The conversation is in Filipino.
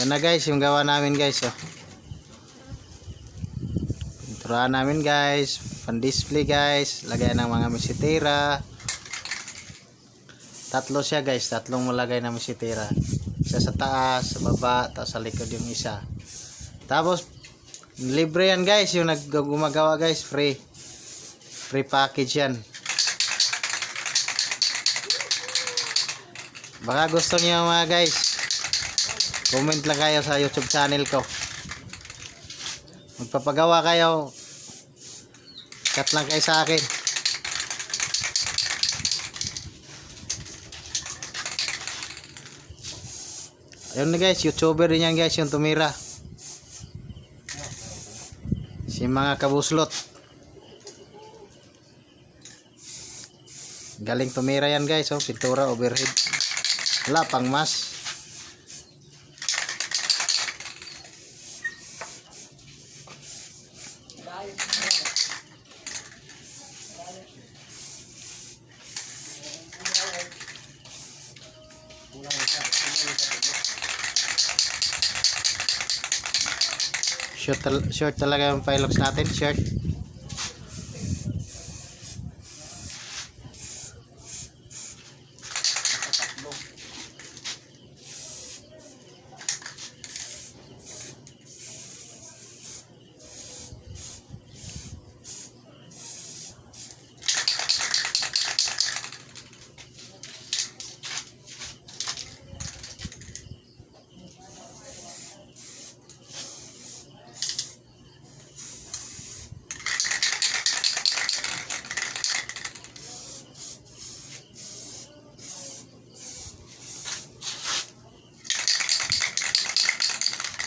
Yan na guys, yung gawa namin guys. Oh. Pinturahan namin guys. Pan-display guys. Lagay ng mga misitira. Tatlo siya guys. Tatlong malagay na misitira. Isa sa taas, sa baba, tapos sa likod yung isa. Tapos, libre yan guys. Yung gumagawa guys, free. Free package yan. Baka gusto niyo mga guys, comment lang kayo sa YouTube channel ko. Magpapagawa kayo, chat lang kayo sa akin. Ayun na guys, YouTuber din yan guys, yung tumira. Si mga kabuslot. Galing tumira yan guys, oh, pintura overhead. Wala pang mas. Short talaga yung Pilox natin, short.